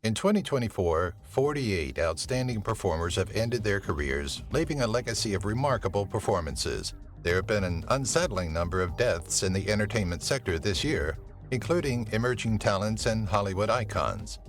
In 2024, 48 outstanding performers have ended their careers, leaving a legacy of remarkable performances. There have been an unsettling number of deaths in the entertainment sector this year, including emerging talents and Hollywood icons.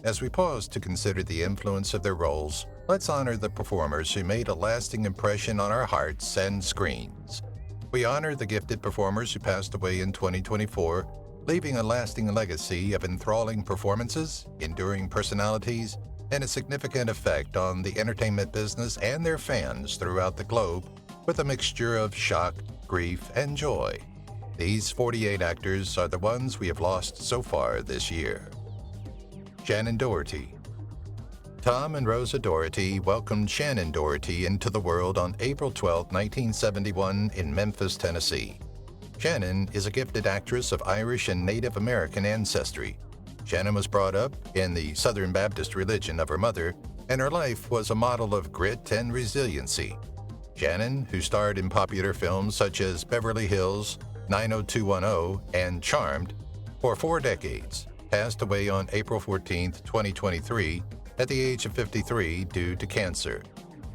As we pause to consider the influence of their roles, let's honor the performers who made a lasting impression on our hearts and screens. We honor the gifted performers who passed away in 2024, leaving a lasting legacy of enthralling performances, enduring personalities, and a significant effect on the entertainment business and their fans throughout the globe, with a mixture of shock, grief, and joy. These 48 actors are the ones we have lost so far this year. Shannon Doherty. Tom and Rosa Doherty welcomed Shannon Doherty into the world on April 12, 1971 in Memphis, Tennessee. Shannon is a gifted actress of Irish and Native American ancestry. Shannon was brought up in the Southern Baptist religion of her mother, and her life was a model of grit and resiliency. Shannon, who starred in popular films such as Beverly Hills, 90210, and Charmed, for 4 decades, passed away on April 14, 2023, at the age of 53 due to cancer.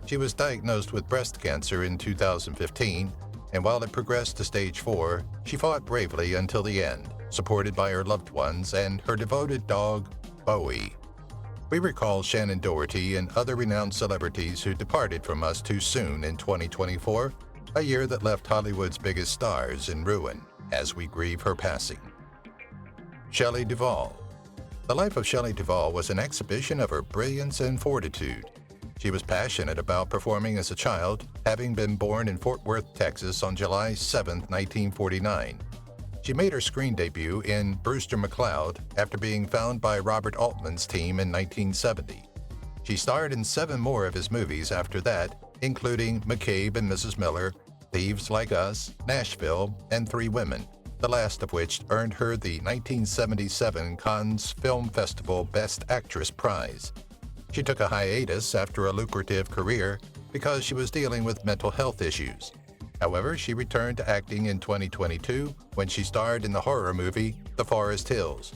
She was diagnosed with breast cancer in 2015, and while it progressed to stage 4, she fought bravely until the end, supported by her loved ones and her devoted dog, Bowie. We recall Shannon Doherty and other renowned celebrities who departed from us too soon in 2024, a year that left Hollywood's biggest stars in ruin, as we grieve her passing. Shelley Deval. The life of Shelley Deval was an exhibition of her brilliance and fortitude. She was passionate about performing as a child, having been born in Fort Worth, Texas on July 7, 1949. She made her screen debut in Brewster McCloud after being found by Robert Altman's team in 1970. She starred in 7 more of his movies after that, including McCabe and Mrs. Miller, Thieves Like Us, Nashville, and 3 Women, the last of which earned her the 1977 Cannes Film Festival Best Actress prize. She took a hiatus after a lucrative career because she was dealing with mental health issues. However, she returned to acting in 2022 when she starred in the horror movie The Forest Hills.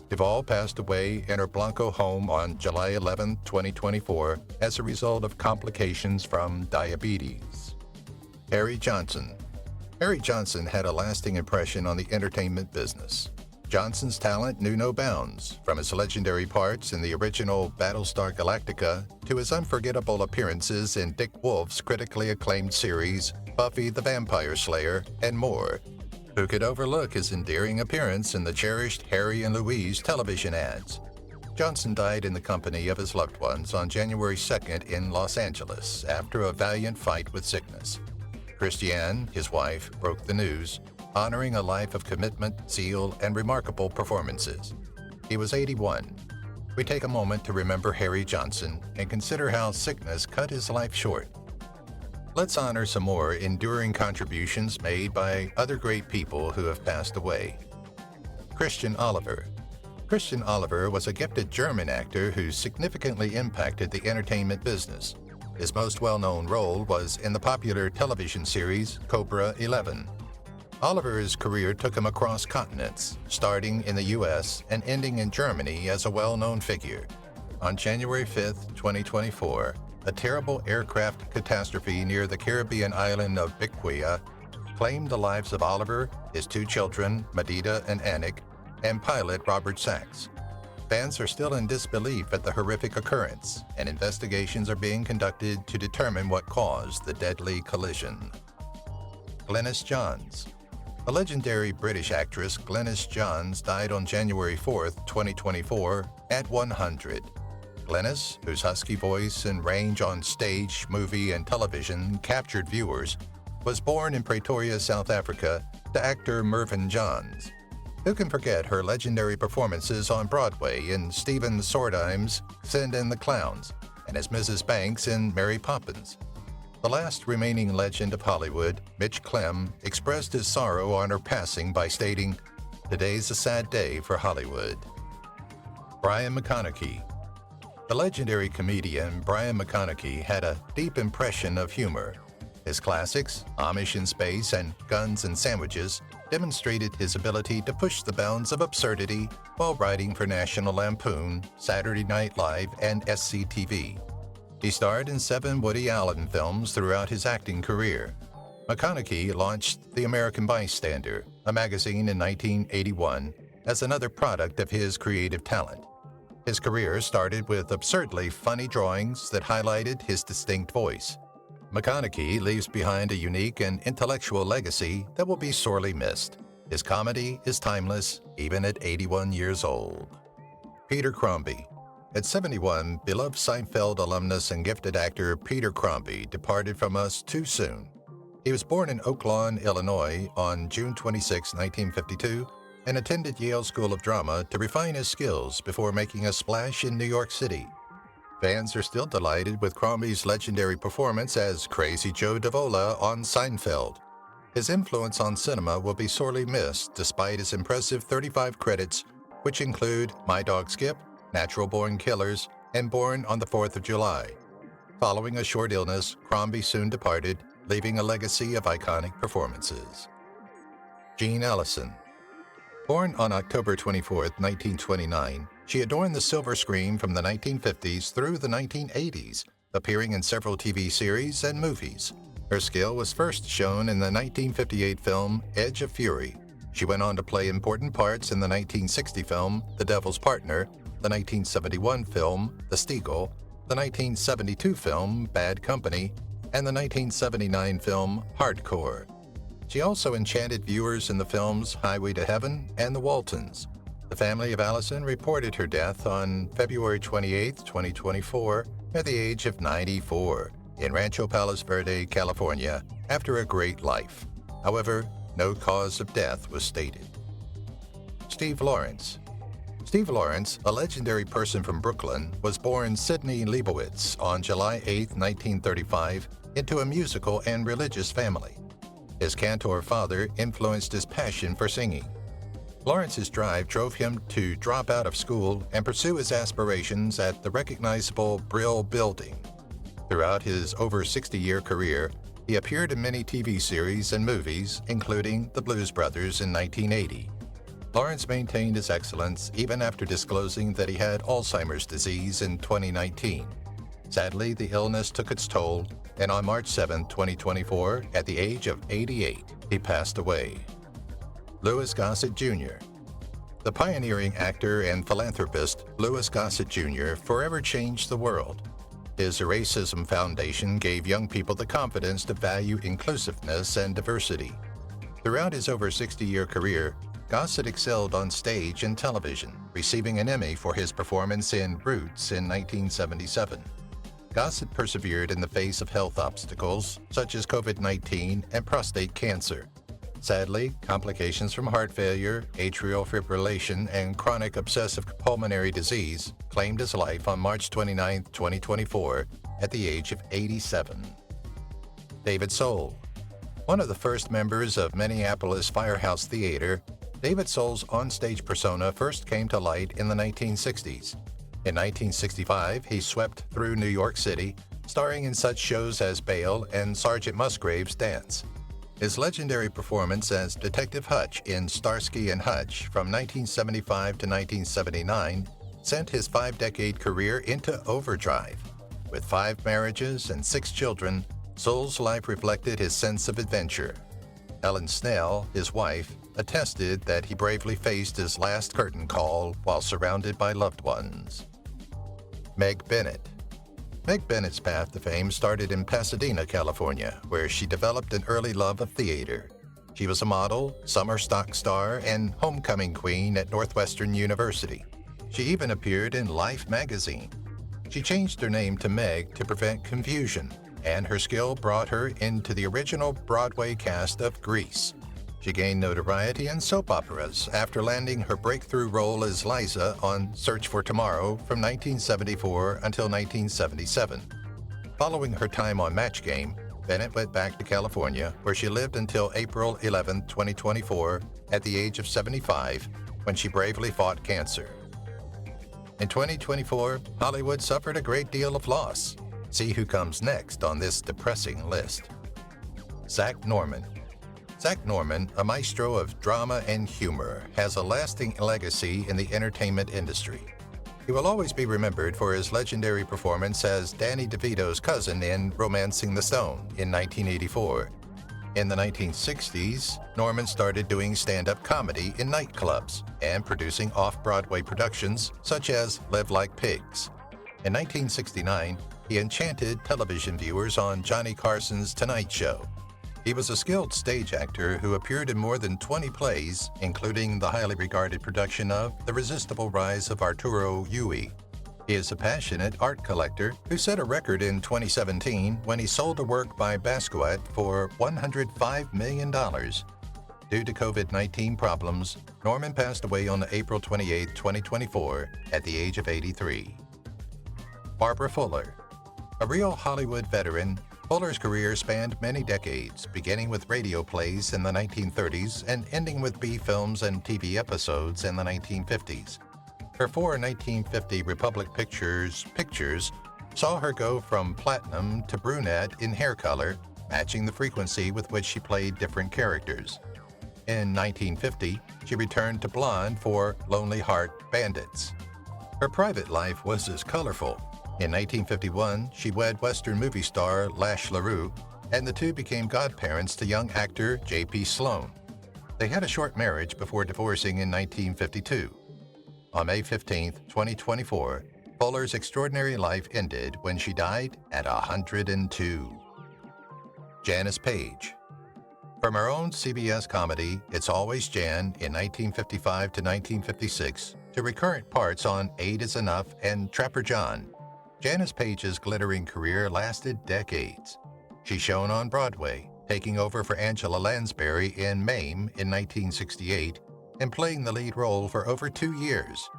Deval passed away in her Blanco home on July 11, 2024, as a result of complications from diabetes. Harry Johnson. Harry Johnson had a lasting impression on the entertainment business. Johnson's talent knew no bounds, from his legendary parts in the original Battlestar Galactica to his unforgettable appearances in Dick Wolf's critically acclaimed series, Buffy the Vampire Slayer, and more. Who could overlook his endearing appearance in the cherished Harry and Louise television ads? Johnson died in the company of his loved ones on January 2nd in Los Angeles after a valiant fight with sickness. Christiane, his wife, broke the news, honoring a life of commitment, zeal, and remarkable performances. He was 81. We take a moment to remember Harry Johnson and consider how sickness cut his life short. Let's honor some more enduring contributions made by other great people who have passed away. Christian Oliver. Christian Oliver was a gifted German actor who significantly impacted the entertainment business. His most well-known role was in the popular television series Cobra 11. Oliver's career took him across continents, starting in the U.S. and ending in Germany as a well-known figure. On January 5, 2024, a terrible aircraft catastrophe near the Caribbean island of Biquia claimed the lives of Oliver, his 2 children, Medita and Anik, and pilot Robert Sachs. Fans are still in disbelief at the horrific occurrence, and investigations are being conducted to determine what caused the deadly collision. Glynis Johns. The legendary British actress Glynis Johns died on January 4, 2024, at 100. Glynis, whose husky voice and range on stage, movie, and television captured viewers, was born in Pretoria, South Africa, to actor Mervyn Johns. Who can forget her legendary performances on Broadway in Stephen Sondheim's Send in the Clowns and as Mrs. Banks in Mary Poppins? The last remaining legend of Hollywood, Mitch Clem, expressed his sorrow on her passing by stating, "Today's a sad day for Hollywood." Brian McConaughey. The legendary comedian Brian McConaughey had a deep impression of humor. His classics, Amish in Space and Guns and Sandwiches, demonstrated his ability to push the bounds of absurdity while writing for National Lampoon, Saturday Night Live, and SCTV. He starred in 7 Woody Allen films throughout his acting career. McConaughey launched The American Bystander, a magazine in 1981, as another product of his creative talent. His career started with absurdly funny drawings that highlighted his distinct voice. McConaughey leaves behind a unique and intellectual legacy that will be sorely missed. His comedy is timeless, even at 81 years old. Peter Crombie. At 71, beloved Seinfeld alumnus and gifted actor Peter Crombie departed from us too soon. He was born in Oak Lawn, Illinois on June 26, 1952, and attended Yale School of Drama to refine his skills before making a splash in New York City. Fans are still delighted with Crombie's legendary performance as Crazy Joe Davola on Seinfeld. His influence on cinema will be sorely missed despite his impressive 35 credits, which include My Dog Skip, Natural Born Killers, and Born on the 4th of July. Following a short illness, Crombie soon departed, leaving a legacy of iconic performances. Jean Allison. Born on October 24, 1929, she adorned the silver screen from the 1950s through the 1980s, appearing in several TV series and movies. Her skill was first shown in the 1958 film Edge of Fury. She went on to play important parts in the 1960 film The Devil's Partner, the 1971 film The Steagle, the 1972 film Bad Company, and the 1979 film Hardcore. She also enchanted viewers in the films Highway to Heaven and The Waltons. The family of Allison reported her death on February 28, 2024, at the age of 94, in Rancho Palos Verde, California, after a great life. However, no cause of death was stated. Steve Lawrence. Steve Lawrence, a legendary person from Brooklyn, was born Sidney Leibowitz on July 8, 1935, into a musical and religious family. His cantor father influenced his passion for singing. Lawrence's drive drove him to drop out of school and pursue his aspirations at the recognizable Brill Building. Throughout his over 60-year career, he appeared in many TV series and movies, including The Blues Brothers in 1980. Lawrence maintained his excellence even after disclosing that he had Alzheimer's disease in 2019. Sadly, the illness took its toll, and on March 7, 2024, at the age of 88, he passed away. Louis Goset Jr. The pioneering actor and philanthropist Louis Goset Jr. forever changed the world. His Racism Foundation gave young people the confidence to value inclusiveness and diversity. Throughout his over 60-year career, Goset excelled on stage and television, receiving an Emmy for his performance in Roots in 1977. Goset persevered in the face of health obstacles, such as COVID-19 and prostate cancer. Sadly, complications from heart failure, atrial fibrillation, and chronic obsessive pulmonary disease claimed his life on March 29, 2024, at the age of 87. David Soul. One of the first members of Minneapolis Firehouse Theater, David Soul's onstage persona first came to light in the 1960s. In 1965, he swept through New York City, starring in such shows as Bail and Sergeant Musgrave's Dance. His legendary performance as Detective Hutch in Starsky and Hutch from 1975 to 1979 sent his 5-decade career into overdrive. With 5 marriages and 6 children, Soul's life reflected his sense of adventure. Ellen Snell, his wife, attested that he bravely faced his last curtain call while surrounded by loved ones. Meg Bennett. Meg Bennett's path to fame started in Pasadena, California, where she developed an early love of theater. She was a model, summer stock star, and homecoming queen at Northwestern University. She even appeared in Life magazine. She changed her name to Meg to prevent confusion, and her skill brought her into the original Broadway cast of Grease. She gained notoriety in soap operas after landing her breakthrough role as Liza on Search for Tomorrow from 1974 until 1977. Following her time on Match Game, Bennett went back to California, where she lived until April 11, 2024, at the age of 75, when she bravely fought cancer. In 2024, Hollywood suffered a great deal of loss. See who comes next on this depressing list. Zack Norman. Zack Norman, a maestro of drama and humor, has a lasting legacy in the entertainment industry. He will always be remembered for his legendary performance as Danny DeVito's cousin in Romancing the Stone in 1984. In the 1960s, Norman started doing stand-up comedy in nightclubs and producing off-Broadway productions such as Live Like Pigs. In 1969, he enchanted television viewers on Johnny Carson's Tonight Show. He was a skilled stage actor who appeared in more than 20 plays, including the highly regarded production of The Resistible Rise of Arturo Ui. He is a passionate art collector who set a record in 2017 when he sold a work by Basquiat for $105 million. Due to COVID-19 problems, Norman passed away on April 28, 2024, at the age of 83. Barbara Fuller. A real Hollywood veteran, Fuller's career spanned many decades, beginning with radio plays in the 1930s and ending with B films and TV episodes in the 1950s. Her 4 1950 Republic Pictures saw her go from platinum to brunette in hair color, matching the frequency with which she played different characters. In 1950, she returned to blonde for Lonely Heart Bandits. Her private life was as colorful. In 1951, she wed Western movie star Lash LaRue, and the two became godparents to young actor J.P. Sloan. They had a short marriage before divorcing in 1952. On May 15, 2024, Fuller's extraordinary life ended when she died at 102. Janice Page. From her own CBS comedy, It's Always Jan in 1955 to 1956, to recurrent parts on 8 is Enough and Trapper John, Janice Page's glittering career lasted decades. She shone on Broadway, taking over for Angela Lansbury in Mame in 1968 and playing the lead role for over 2 years.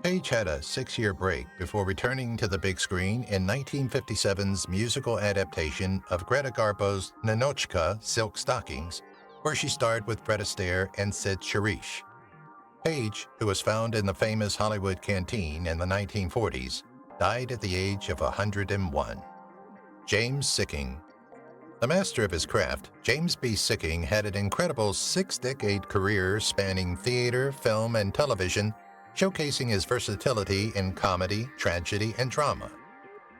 Page had a 6-year break before returning to the big screen in 1957's musical adaptation of Greta Garbo's Ninotchka Silk Stockings, where she starred with Fred Astaire and Sid Charisse. Page, who was found in the famous Hollywood canteen in the 1940s, died at the age of 101. James Sikking. The master of his craft, James B. Sikking had an incredible 6-decade career spanning theater, film, and television, showcasing his versatility in comedy, tragedy, and drama.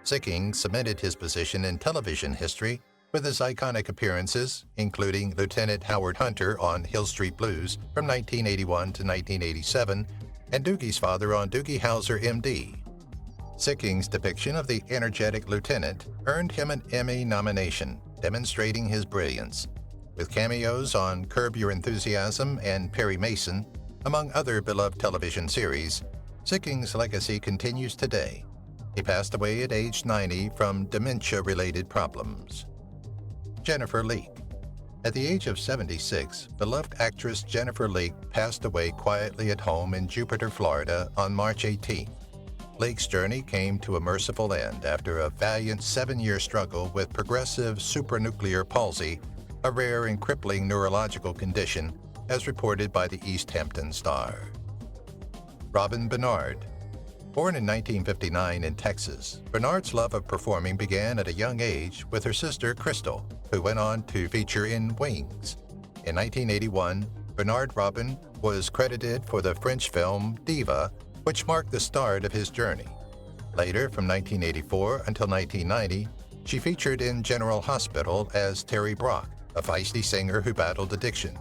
Sikking cemented his position in television history with his iconic appearances, including Lieutenant Howard Hunter on Hill Street Blues from 1981 to 1987, and Doogie's father on Doogie Howser, M.D. Sikking's depiction of the energetic lieutenant earned him an Emmy nomination, demonstrating his brilliance. With cameos on Curb Your Enthusiasm and Perry Mason, among other beloved television series, Sikking's legacy continues today. He passed away at age 90 from dementia-related problems. Jennifer Leake. At the age of 76, beloved actress Jennifer Leake passed away quietly at home in Jupiter, Florida on March 18. Leake's journey came to a merciful end after a valiant 7-year struggle with progressive supranuclear palsy, a rare and crippling neurological condition, as reported by the East Hampton Star. Robin Bernard. Born in 1959 in Texas, Bernard's love of performing began at a young age with her sister Crystal, who went on to feature in Wings. In 1981, Bernard Robin was credited for the French film Diva, which marked the start of his journey. Later, from 1984 until 1990, she featured in General Hospital as Terry Brock, a feisty singer who battled addiction.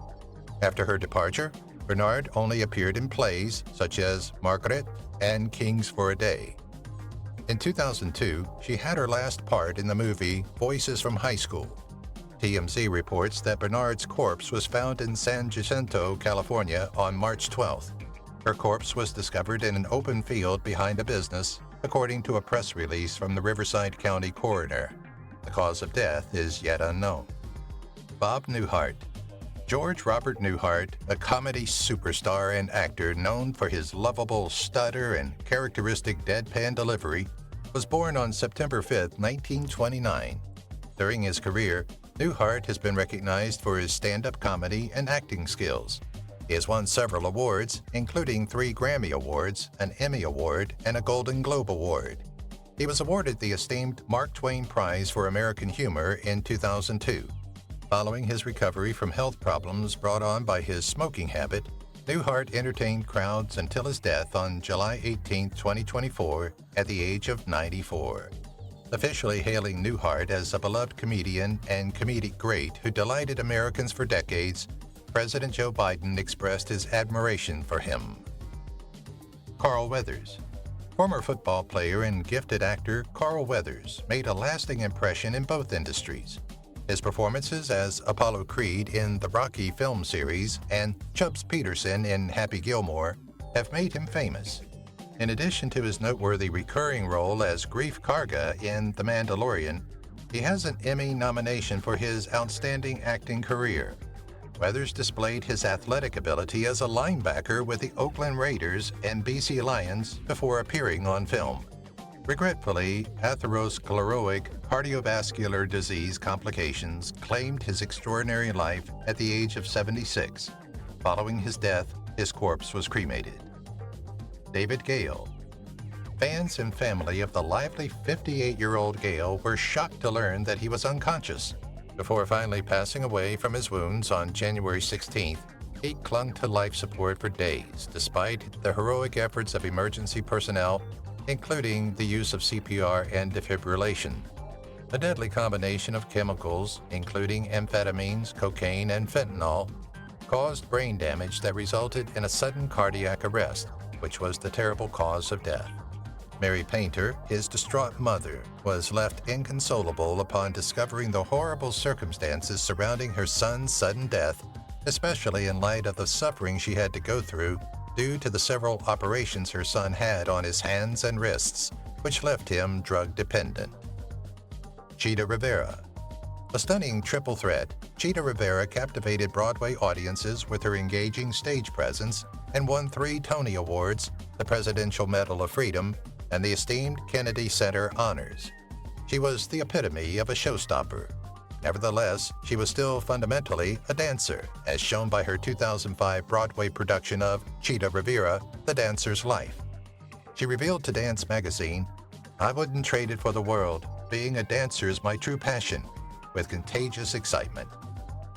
After her departure, Bernard only appeared in plays such as Margaret and Kings for a Day. In 2002, she had her last part in the movie Voices from High School. TMZ reports that Bernard's corpse was found in San Jacinto, California on March 12th. Her corpse was discovered in an open field behind a business, according to a press release from the Riverside County coroner. The cause of death is yet unknown. Bob Newhart. George Robert Newhart, a comedy superstar and actor known for his lovable stutter and characteristic deadpan delivery, was born on September 5, 1929. During his career, Newhart has been recognized for his stand-up comedy and acting skills. He has won several awards, including 3 Grammy Awards, an Emmy Award, and a Golden Globe Award. He was awarded the esteemed Mark Twain Prize for American Humor in 2002. Following his recovery from health problems brought on by his smoking habit, Newhart entertained crowds until his death on July 18, 2024, at the age of 94. Officially hailing Newhart as a beloved comedian and comedic great who delighted Americans for decades, President Joe Biden expressed his admiration for him. Carl Weathers. Former football player and gifted actor Carl Weathers made a lasting impression in both industries. His performances as Apollo Creed in the Rocky film series and Chubbs Peterson in Happy Gilmore have made him famous. In addition to his noteworthy recurring role as Greef Karga in The Mandalorian, he has an Emmy nomination for his outstanding acting career. Weathers displayed his athletic ability as a linebacker with the Oakland Raiders and BC Lions before appearing on film. Regretfully, atherosclerotic cardiovascular disease complications claimed his extraordinary life at the age of 76. Following his death, his corpse was cremated. David Gale. Fans and family of the lively 58-year-old Gale were shocked to learn that he was unconscious. Before finally passing away from his wounds on January 16th, he clung to life support for days, despite the heroic efforts of emergency personnel, including the use of CPR and defibrillation. A deadly combination of chemicals, including amphetamines, cocaine, and fentanyl, caused brain damage that resulted in a sudden cardiac arrest, which was the terrible cause of death. Mary Painter, his distraught mother, was left inconsolable upon discovering the horrible circumstances surrounding her son's sudden death, especially in light of the suffering she had to go through due to the several operations her son had on his hands and wrists, which left him drug-dependent. Cheetah Rivera. A stunning triple threat, Cheetah Rivera captivated Broadway audiences with her engaging stage presence and won 3 Tony Awards, the Presidential Medal of Freedom, and the esteemed Kennedy Center honors. She was the epitome of a showstopper. Nevertheless, she was still fundamentally a dancer, as shown by her 2005 Broadway production of Cheetah Rivera, The Dancer's Life. She revealed to Dance Magazine, "I wouldn't trade it for the world. Being a dancer is my true passion," with contagious excitement.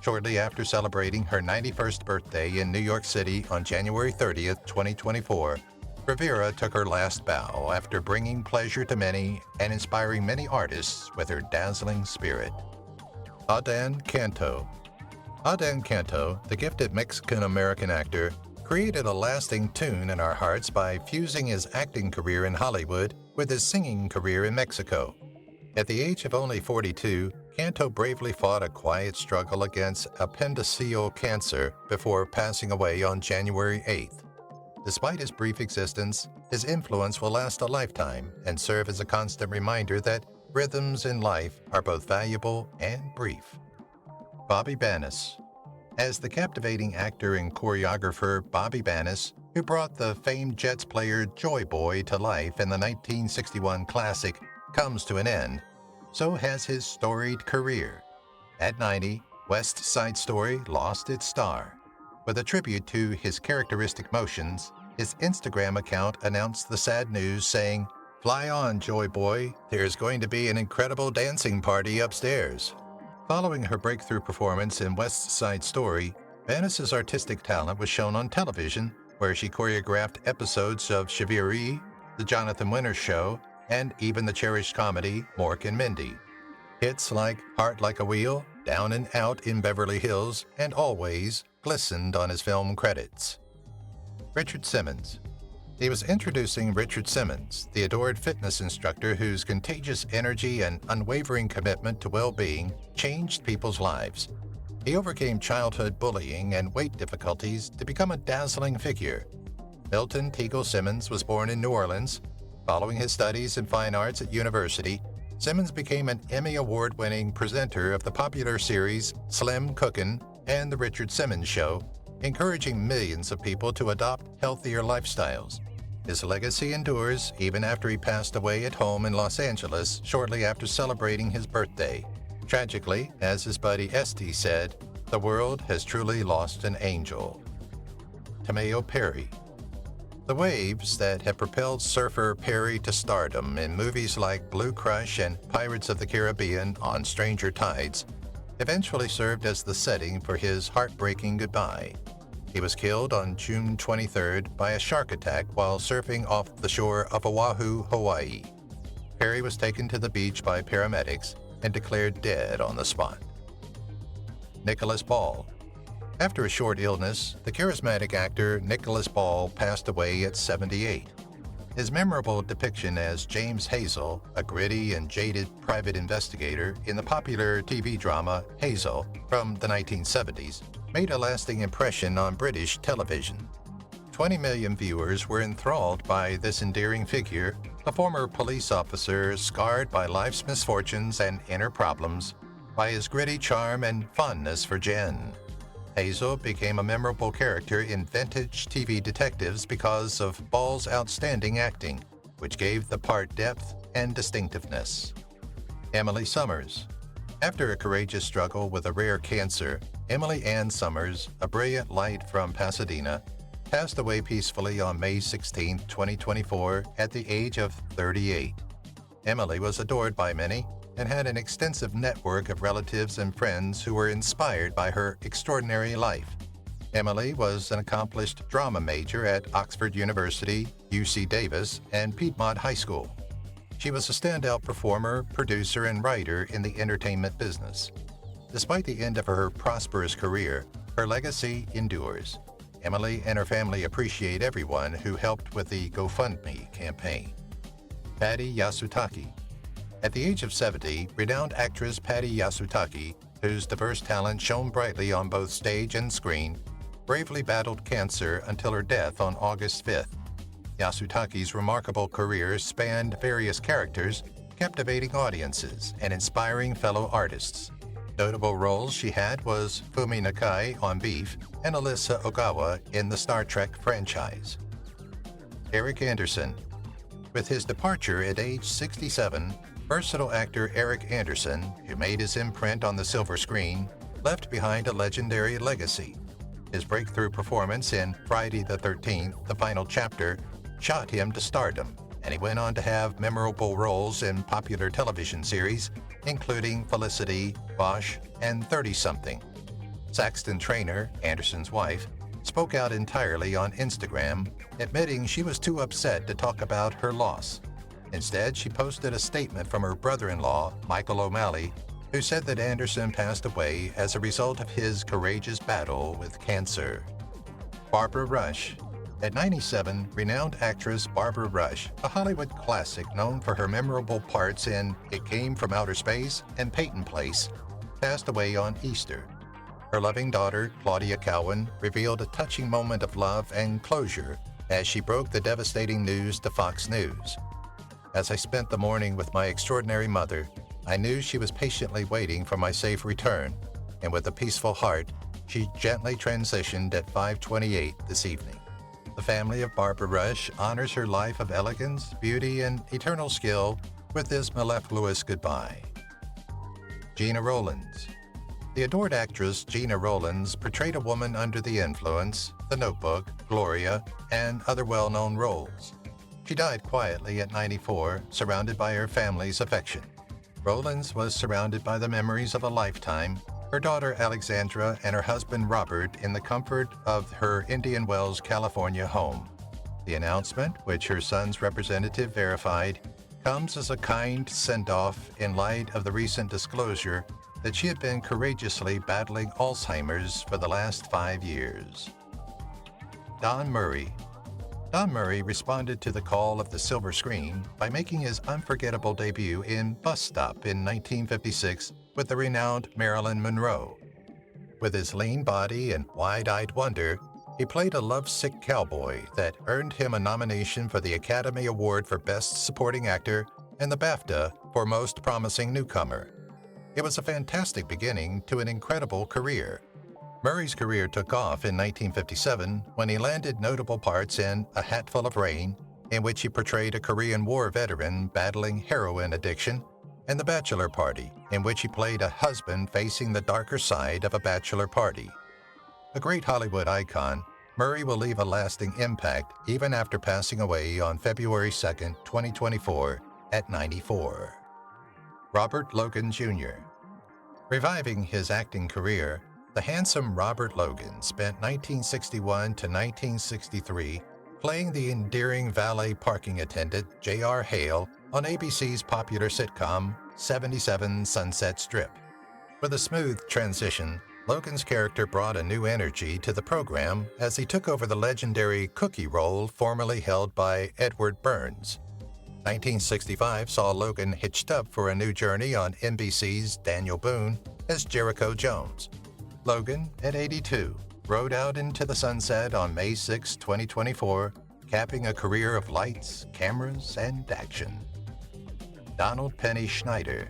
Shortly after celebrating her 91st birthday in New York City on January 30th, 2024, Rivera took her last bow after bringing pleasure to many and inspiring many artists with her dazzling spirit. Adan Kanto. Adan Kanto, the gifted Mexican-American actor, created a lasting tune in our hearts by fusing his acting career in Hollywood with his singing career in Mexico. At the age of only 42, Kanto bravely fought a quiet struggle against appendiceal cancer before passing away on January 8th. Despite his brief existence, his influence will last a lifetime and serve as a constant reminder that rhythms in life are both valuable and brief. Bobby Banis. As the captivating actor and choreographer Bobby Banis, who brought the famed Jets player Joy Boy to life in the 1961 classic, comes to an end, so has his storied career. At 90, West Side Story lost its star. With a tribute to his characteristic motions, his Instagram account announced the sad news saying, "Fly on, Joy Boy, there's going to be an incredible dancing party upstairs." Following her breakthrough performance in West Side Story, Banis's artistic talent was shown on television, where she choreographed episodes of Cheverie, The Jonathan Winters Show, and even the cherished comedy Mork and Mindy. Hits like Heart Like a Wheel, Down and Out in Beverly Hills, and Always glistened on his film credits. Richard Simmons. He was introducing Richard Simmons, the adored fitness instructor whose contagious energy and unwavering commitment to well-being changed people's lives. He overcame childhood bullying and weight difficulties to become a dazzling figure. Milton Teagle Simmons was born in New Orleans. Following his studies in fine arts at university, Simmons became an Emmy Award-winning presenter of the popular series Slim Cookin' and The Richard Simmons Show, encouraging millions of people to adopt healthier lifestyles. His legacy endures even after he passed away at home in Los Angeles shortly after celebrating his birthday. Tragically, as his buddy Esty said, "The world has truly lost an angel." Tomeo Perry. The waves that have propelled surfer Perry to stardom in movies like Blue Crush and Pirates of the Caribbean on Stranger Tides eventually served as the setting for his heartbreaking goodbye. He was killed on June 23rd by a shark attack while surfing off the shore of Oahu, Hawaii. Perry was taken to the beach by paramedics and declared dead on the spot. Nicholas Ball. After a short illness, the charismatic actor Nicholas Ball passed away at 78. His memorable depiction as James Hazel, a gritty and jaded private investigator in the popular TV drama Hazel from the 1970s, made a lasting impression on British television. 20 million viewers were enthralled by this endearing figure, a former police officer scarred by life's misfortunes and inner problems, by his gritty charm and fondness for Jen. Hazel became a memorable character in vintage TV detectives because of Ball's outstanding acting, which gave the part depth and distinctiveness. Emily Summers. After a courageous struggle with a rare cancer, Emily Ann Summers, a brilliant light from Pasadena, passed away peacefully on May 16, 2024, at the age of 38. Emily was adored by many and had an extensive network of relatives and friends who were inspired by her extraordinary life. Emily was an accomplished drama major at Oxford University, UC Davis, and Piedmont High School. She was a standout performer, producer, and writer in the entertainment business. Despite the end of her prosperous career, her legacy endures. Emily and her family appreciate everyone who helped with the GoFundMe campaign. Patty Yasutake. At the age of 70, renowned actress Patty Yasutake, whose diverse talent shone brightly on both stage and screen, bravely battled cancer until her death on August 5th. Yasutake's remarkable career spanned various characters, captivating audiences and inspiring fellow artists. Notable roles she had was Fumi Nakai on Beef and Alyssa Ogawa in the Star Trek franchise. Eric Anderson. With his departure at age 67, versatile actor Eric Anderson, who made his imprint on the silver screen, left behind a legendary legacy. His breakthrough performance in Friday the 13th, The Final Chapter, shot him to stardom, and he went on to have memorable roles in popular television series, including Felicity, Bosch, and 30-something. Saxton Traynor, Anderson's wife, spoke out entirely on Instagram, admitting she was too upset to talk about her loss. Instead, she posted a statement from her brother-in-law, Michael O'Malley, who said that Anderson passed away as a result of his courageous battle with cancer. Barbara Rush. At 97, renowned actress Barbara Rush, a Hollywood classic known for her memorable parts in It Came from Outer Space and Peyton Place, passed away on Easter. Her loving daughter, Claudia Cowan, revealed a touching moment of love and closure as she broke the devastating news to Fox News. As I spent the morning with my extraordinary mother, I knew she was patiently waiting for my safe return, and with a peaceful heart, she gently transitioned at 5:28 this evening. The family of Barbara Rush honors her life of elegance, beauty, and eternal skill with this mellifluous goodbye. Gina Rolland. The adored actress Gina Rolland portrayed a woman under the influence, The Notebook, Gloria, and other well-known roles. She died quietly at 94, surrounded by her family's affection. Rolland was surrounded by the memories of a lifetime, her daughter Alexandra and her husband Robert in the comfort of her Indian Wells, California home. The announcement, which her son's representative verified, comes as a kind send-off in light of the recent disclosure that she had been courageously battling Alzheimer's for the last 5 years. Don Murray. Don Murray responded to the call of the silver screen by making his unforgettable debut in Bus Stop in 1956 with the renowned Marilyn Monroe. With his lean body and wide-eyed wonder, he played a lovesick cowboy that earned him a nomination for the Academy Award for Best Supporting Actor and the BAFTA for Most Promising Newcomer. It was a fantastic beginning to an incredible career. Murray's career took off in 1957 when he landed notable parts in A Hatful of Rain, in which he portrayed a Korean War veteran battling heroin addiction, and The Bachelor Party, in which he played a husband facing the darker side of a bachelor party. A great Hollywood icon, Murray will leave a lasting impact even after passing away on February 2, 2024, at 94. Robert Logan Jr. Reviving his acting career, the handsome Robert Logan spent 1961 to 1963 playing the endearing valet parking attendant J.R. Hale on ABC's popular sitcom 77 Sunset Strip. With a smooth transition, Logan's character brought a new energy to the program as he took over the legendary cookie role formerly held by Edward Burns. 1965 saw Logan hitched up for a new journey on NBC's Daniel Boone as Jericho Jones. Logan, at 82, rode out into the sunset on May 6, 2024, capping a career of lights, cameras, and action. Donald Penny Schneider.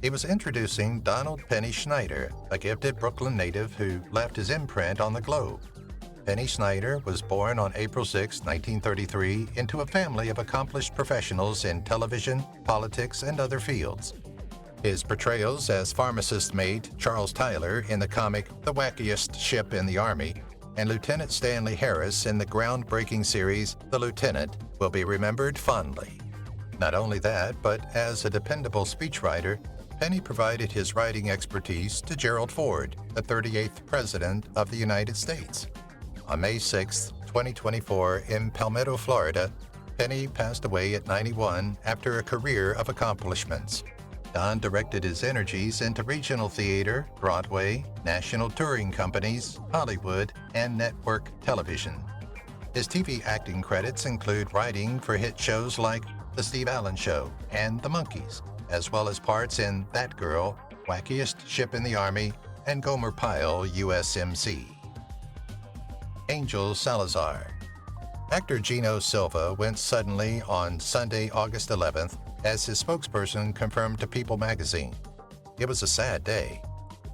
He was introducing Donald Penny Schneider, a gifted Brooklyn native who left his imprint on the globe. Penny Schneider was born on April 6, 1933, into a family of accomplished professionals in television, politics, and other fields. His portrayals as pharmacist mate Charles Tyler in the comic The Wackiest Ship in the Army and Lieutenant Stanley Harris in the groundbreaking series The Lieutenant will be remembered fondly. Not only that, but as a dependable speechwriter, Penny provided his writing expertise to Gerald Ford, the 38th President of the United States. On May 6, 2024, in Palmetto, Florida, Penny passed away at 91 after a career of accomplishments. Don directed his energies into regional theater, Broadway, national touring companies, Hollywood, and network television. His TV acting credits include writing for hit shows like The Steve Allen Show and The Monkees, as well as parts in That Girl, Wackiest Ship in the Army, and Gomer Pyle, USMC. Angel Salazar. Actor Gino Silva went suddenly on Sunday, August 11th, as his spokesperson confirmed to People magazine. It was a sad day.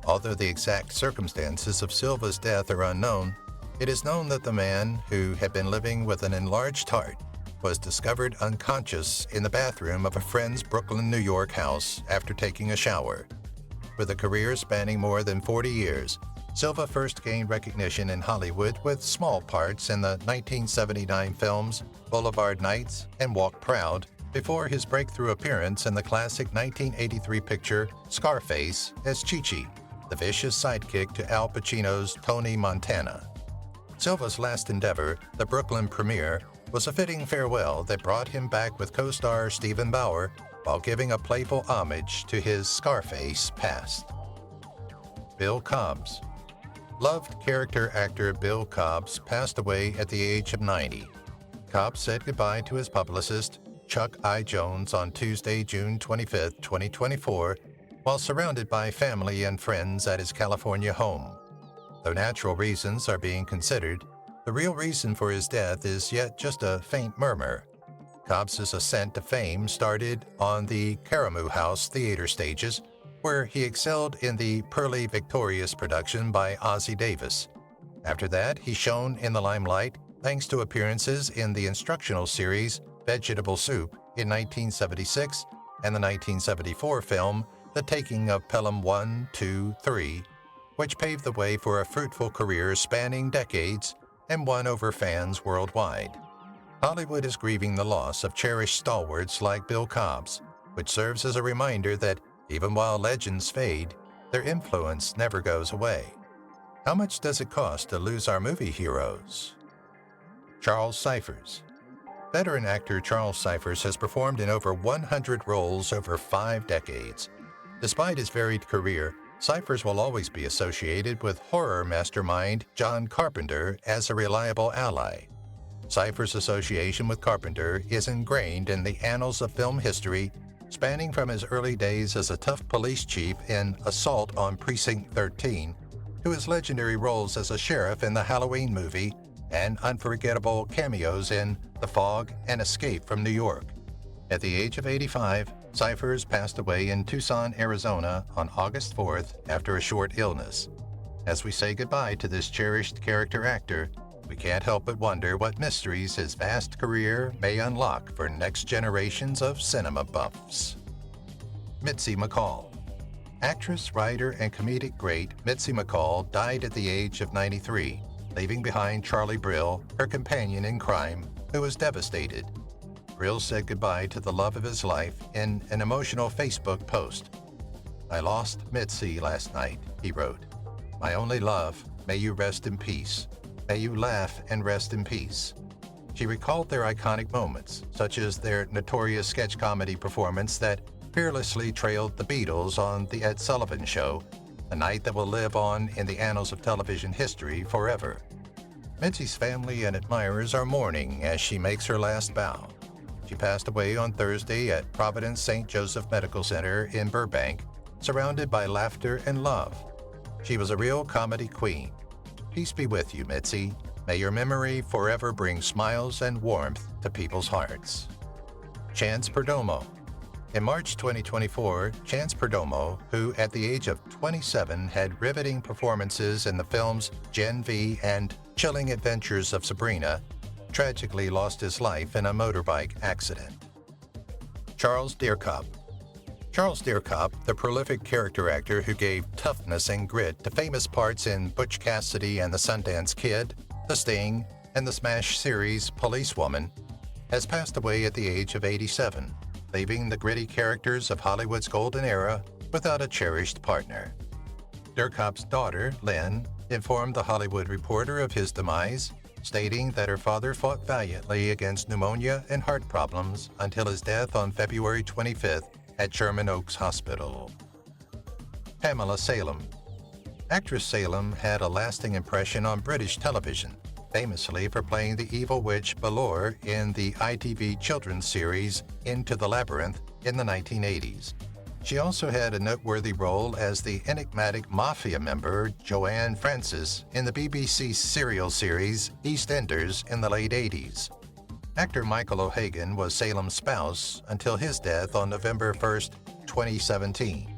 Although the exact circumstances of Silva's death are unknown, it is known that the man, who had been living with an enlarged heart, was discovered unconscious in the bathroom of a friend's Brooklyn, New York house after taking a shower. With a career spanning more than 40 years, Silva first gained recognition in Hollywood with small parts in the 1979 films Boulevard Nights and Walk Proud, before his breakthrough appearance in the classic 1983 picture Scarface as Chi-Chi, the vicious sidekick to Al Pacino's Tony Montana. Silva's last endeavor, the Brooklyn premiere, was a fitting farewell that brought him back with co-star Stephen Bauer while giving a playful homage to his Scarface past. Bill Cobbs. Loved character actor Bill Cobbs passed away at the age of 90. Cobbs said goodbye to his publicist, Chuck I. Jones, on Tuesday, June 25, 2024, while surrounded by family and friends at his California home. Though natural reasons are being considered, the real reason for his death is yet just a faint murmur. Cobbs's ascent to fame started on the Caramoo House theater stages, where he excelled in the Pearly Victorious production by Ossie Davis. After that, he shone in the limelight thanks to appearances in the instructional series Vegetable Soup in 1976 and the 1974 film The Taking of Pelham 1, 2, 3, which paved the way for a fruitful career spanning decades and won over fans worldwide. Hollywood is grieving the loss of cherished stalwarts like Bill Cobbs, which serves as a reminder that even while legends fade, their influence never goes away. How much does it cost to lose our movie heroes? Charles Ciphers. Veteran actor Charles Ciphers has performed in over 100 roles over 5 decades. Despite his varied career, Ciphers will always be associated with horror mastermind John Carpenter as a reliable ally. Ciphers' association with Carpenter is ingrained in the annals of film history, spanning from his early days as a tough police chief in Assault on Precinct 13 to his legendary roles as a sheriff in the Halloween movie and unforgettable cameos in The Fog and Escape from New York. At the age of 85, Ciphers passed away in Tucson, Arizona on August 4th after a short illness. As we say goodbye to this cherished character actor, we can't help but wonder what mysteries his vast career may unlock for next generations of cinema buffs. Mitzi McCall. Actress, writer, and comedic great Mitzi McCall died at the age of 93, leaving behind Charlie Brill, her companion in crime, who was devastated. Brill said goodbye to the love of his life in an emotional Facebook post. "I lost Mitzi last night," he wrote. "My only love, may you rest in peace. May you laugh and rest in peace." She recalled their iconic moments, such as their notorious sketch comedy performance that fearlessly trailed the Beatles on The Ed Sullivan Show, a night that will live on in the annals of television history forever. Mitzi's family and admirers are mourning as she makes her last bow. She passed away on Thursday at Providence St. Joseph Medical Center in Burbank, surrounded by laughter and love. She was a real comedy queen. Peace be with you, Mitzi. May your memory forever bring smiles and warmth to people's hearts. Chance Perdomo. In March 2024, Chance Perdomo, who at the age of 27 had riveting performances in the films Gen V and Chilling Adventures of Sabrina, tragically lost his life in a motorbike accident. Charles Deerkop. Charles Deerkop, the prolific character actor who gave toughness and grit to famous parts in Butch Cassidy and the Sundance Kid, The Sting, and the smash series Policewoman, has passed away at the age of 87, leaving the gritty characters of Hollywood's golden era without a cherished partner. Deerkop's daughter, Lynn, informed The Hollywood Reporter of his demise, stating that her father fought valiantly against pneumonia and heart problems until his death on February 25th at Sherman Oaks Hospital. Pamela Salem. Actress Salem had a lasting impression on British television, famously for playing the evil witch Balor in the ITV children's series Into the Labyrinth in the 1980s. She also had a noteworthy role as the enigmatic mafia member Joanne Francis in the BBC serial series EastEnders in the late 80s. Actor Michael O'Hagan was Salem's spouse until his death on November 1st, 2017.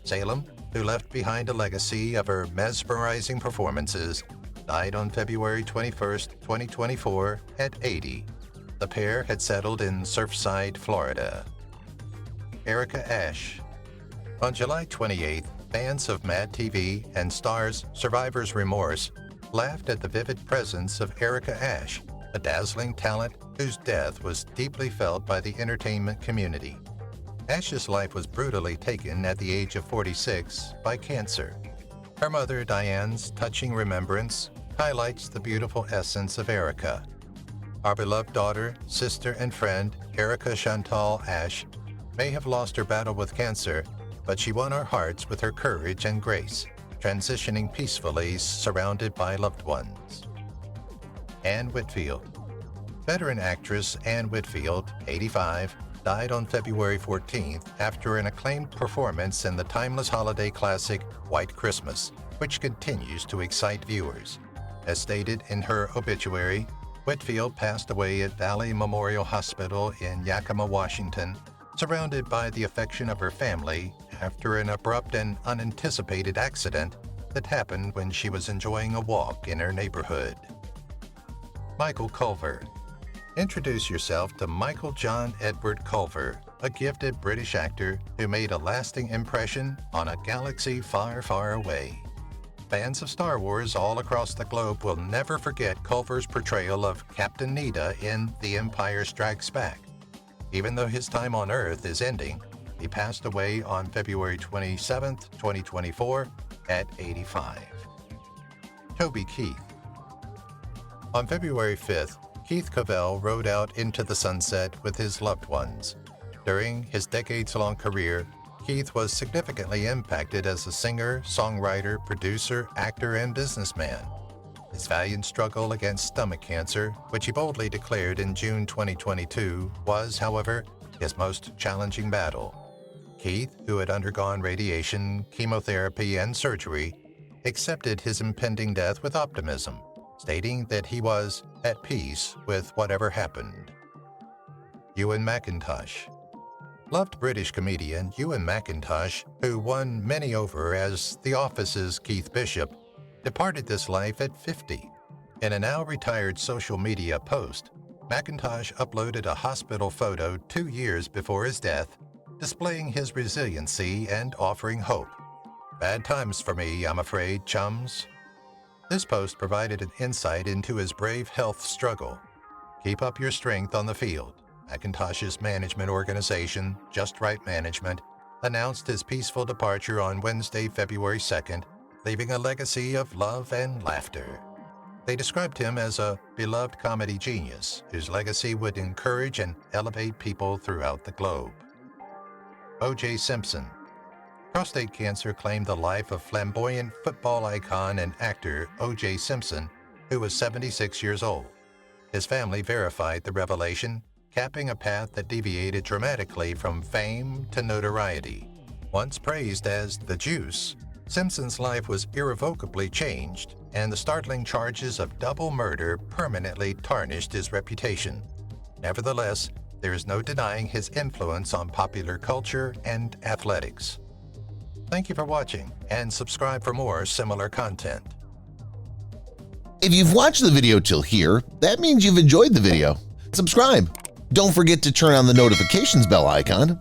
Salem, who left behind a legacy of her mesmerizing performances, died on February 21st, 2024 at 80. The pair had settled in Surfside, Florida. Erica Ashe. On July 28th, fans of Mad TV and Star's Survivor's Remorse laughed at the vivid presence of Erica Ashe, a dazzling talent whose death was deeply felt by the entertainment community. Ashe's life was brutally taken at the age of 46 by cancer. Her mother, Diane's touching remembrance, highlights the beautiful essence of Erica. Our beloved daughter, sister, and friend, Erica Chantal Ashe, may have lost her battle with cancer, but she won our hearts with her courage and grace, transitioning peacefully surrounded by loved ones. Anne Whitfield. Veteran actress Anne Whitfield, 85, died on February 14th after an acclaimed performance in the timeless holiday classic White Christmas, which continues to excite viewers. As stated in her obituary, Whitfield passed away at Valley Memorial Hospital in Yakima, Washington, surrounded by the affection of her family after an abrupt and unanticipated accident that happened when she was enjoying a walk in her neighborhood. Michael Culver. Introduce yourself to Michael John Edward Culver, a gifted British actor who made a lasting impression on a galaxy far, far away. Fans of Star Wars all across the globe will never forget Culver's portrayal of Captain Needa in The Empire Strikes Back. Even though his time on Earth is ending, he passed away on February 27, 2024, at 85. Toby Keith. On February 5th, Keith Cavell rode out into the sunset with his loved ones. During his decades-long career, Keith was significantly impacted as a singer, songwriter, producer, actor, and businessman. His valiant struggle against stomach cancer, which he boldly declared in June 2022, was, however, his most challenging battle. Keith, who had undergone radiation, chemotherapy, and surgery, accepted his impending death with optimism, stating that he was at peace with whatever happened. Ewan MacIntosh. Loved British comedian Ewan MacIntosh, who won many over as The Office's Keith Bishop, departed this life at 50. In a now-retired social media post, MacIntosh uploaded a hospital photo 2 years before his death, displaying his resiliency and offering hope. "Bad times for me, I'm afraid, chums." This post provided an insight into his brave health struggle. Keep up your strength on the field. MacIntosh's management organization, Just Right Management, announced his peaceful departure on Wednesday, February 2nd, leaving a legacy of love and laughter. They described him as a beloved comedy genius whose legacy would encourage and elevate people throughout the globe. O.J. Simpson. Prostate cancer claimed the life of flamboyant football icon and actor O.J. Simpson, who was 76 years old. His family verified the revelation, capping a path that deviated dramatically from fame to notoriety. Once praised as the Juice, Simpson's life was irrevocably changed, and the startling charges of double murder permanently tarnished his reputation. Nevertheless, there is no denying his influence on popular culture and athletics. Thank you for watching, and subscribe for more similar content. If you've watched the video till here, that means you've enjoyed the video. Subscribe. Don't forget to turn on the notifications bell icon